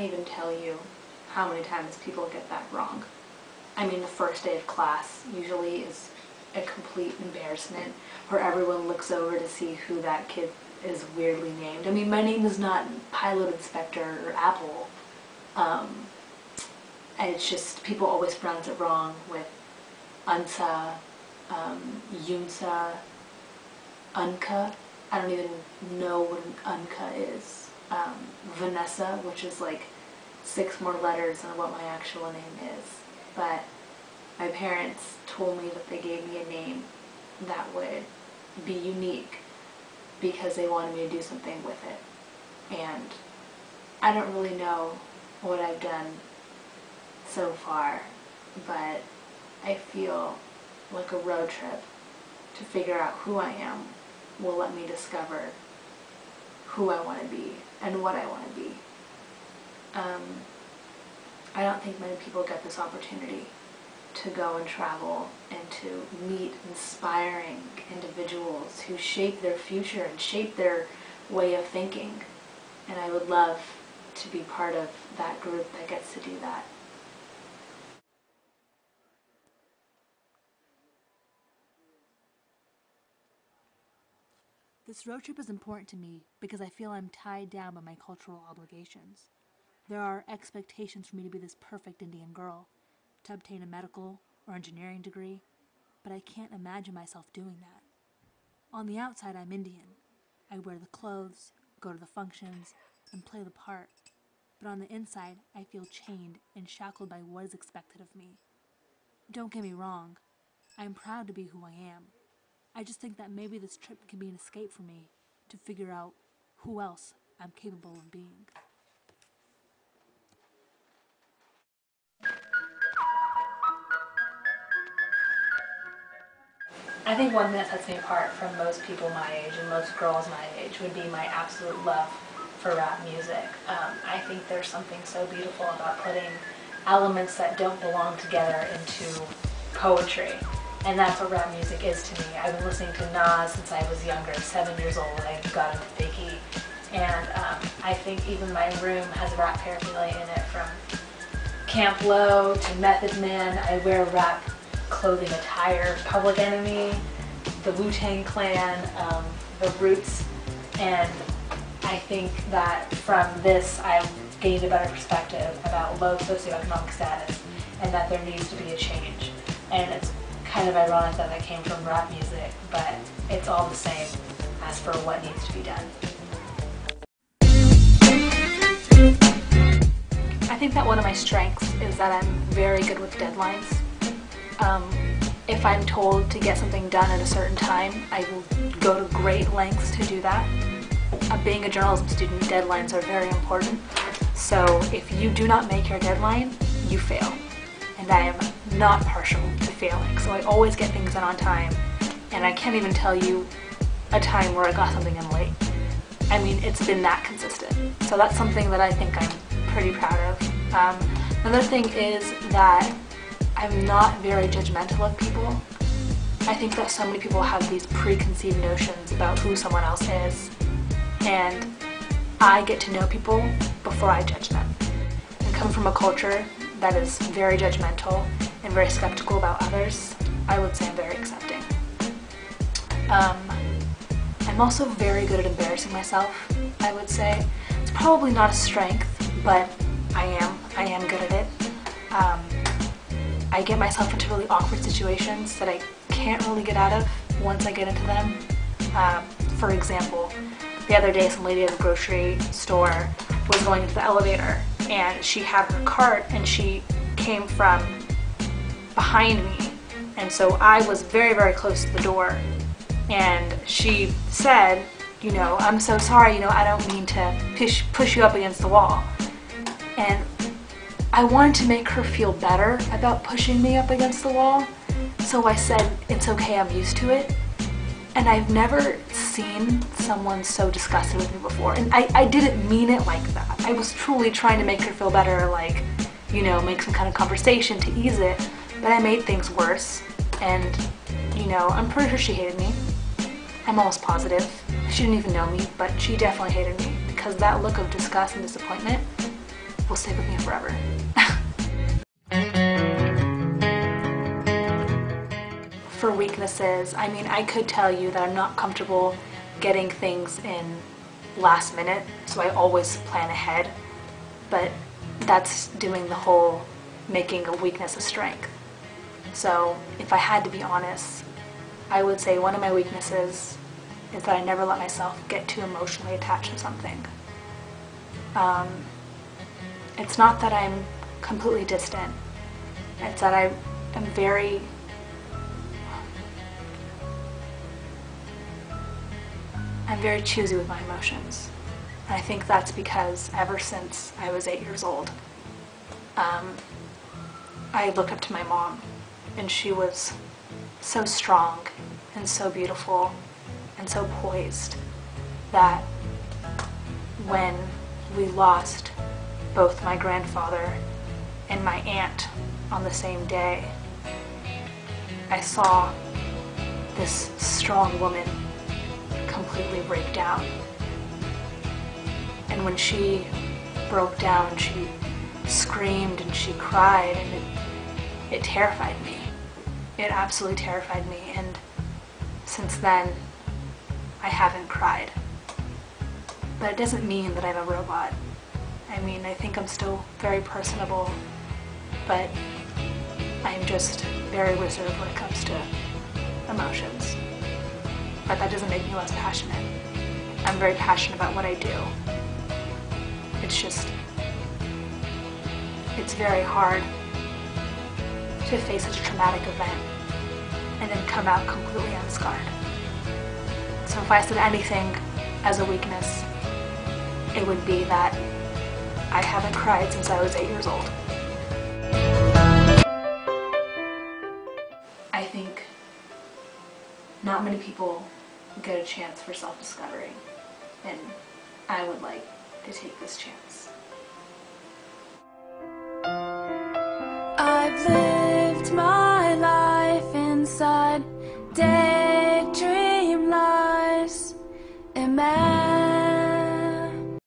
even tell you how many times people get that wrong. I mean, the first day of class usually is a complete embarrassment where everyone looks over to see who that kid is weirdly named. I mean, my name is not Pilot Inspector or Apple. And it's just, people always pronounce it wrong with Unsa, Yunsa, Unka. I don't even know what an Unka is. Vanessa, which is like 6 more letters than what my actual name is. But my parents told me that they gave me a name that would be unique because they wanted me to do something with it. And I don't really know what I've done so far, but I feel like a road trip to figure out who I am will let me discover who I want to be and what I want to be. I don't think many people get this opportunity to go and travel and to meet inspiring individuals who shape their future and shape their way of thinking. And I would love to be part of that group that gets to do that. This road trip is important to me because I feel I'm tied down by my cultural obligations. There are expectations for me to be this perfect Indian girl, to obtain a medical or engineering degree, but I can't imagine myself doing that. On the outside, I'm Indian. I wear the clothes, go to the functions, and play the part. But on the inside, I feel chained and shackled by what is expected of me. Don't get me wrong, I'm proud to be who I am. I just think that maybe this trip can be an escape for me to figure out who else I'm capable of being. I think one thing that sets me apart from most people my age and most girls my age would be my absolute love for rap music. I think there's something so beautiful about putting elements that don't belong together into poetry. And that's what rap music is to me. I've been listening to Nas since I was younger, 7 years old, when I got into Biggie. And I think even my room has rap paraphernalia in it, from Camp Lo to Method Man. I wear rap clothing attire, Public Enemy, the Wu-Tang Clan, the Roots, and I think that from this I've gained a better perspective about low socioeconomic status and that there needs to be a change. And it's kind of ironic that came from rap music, but it's all the same as for what needs to be done. I think that one of my strengths is that I'm very good with deadlines. If I'm told to get something done at a certain time, I will go to great lengths to do that. Being a journalism student, deadlines are very important. So if you do not make your deadline, you fail. And I am not partial to failing. So I always get things done on time. And I can't even tell you a time where I got something in late. I mean, it's been that consistent. So that's something that I think I'm pretty proud of. Another thing is that I'm not very judgmental of people. I think that so many people have these preconceived notions about who someone else is, and I get to know people before I judge them. I come from a culture that is very judgmental and very skeptical about others. I would say I'm very accepting. I'm also very good at embarrassing myself, I would say. It's probably not a strength, but I am good at it. I get myself into really awkward situations that I can't really get out of once I get into them. For example, the other day some lady at a grocery store was going into the elevator and she had her cart and she came from behind me, and so I was very, very close to the door, and she said, you know, "I'm so sorry, you know, I don't mean to push you up against the wall." And I wanted to make her feel better about pushing me up against the wall, so I said, "It's okay, I'm used to it." And I've never seen someone so disgusted with me before. And I didn't mean it like that. I was truly trying to make her feel better, like, you know, make some kind of conversation to ease it, but I made things worse. And, you know, I'm pretty sure she hated me. I'm almost positive. She didn't even know me, but she definitely hated me, because that look of disgust and disappointment will stick with me forever. For weaknesses, I mean, I could tell you that I'm not comfortable getting things in last minute, so I always plan ahead, but that's doing the whole making a weakness a strength. So if I had to be honest, I would say one of my weaknesses is that I never let myself get too emotionally attached to something. It's not that I'm completely distant, it's that I am very choosy with my emotions. And I think that's because ever since I was 8 years old, I looked up to my mom, and she was so strong and so beautiful and so poised that when we lost both my grandfather and my aunt on the same day, I saw this strong woman completely break down. And when she broke down, she screamed and she cried, and it terrified me. It absolutely terrified me, and since then, I haven't cried. But it doesn't mean that I'm a robot. I mean, I think I'm still very personable, but I'm just very reserved when it comes to emotions. But that doesn't make me less passionate. I'm very passionate about what I do. It's just, it's very hard to face such a traumatic event and then come out completely unscarred. So if I said anything as a weakness, it would be that I haven't cried since I was 8 years old. I think not many people get a chance for self-discovery, and I would like to take this chance.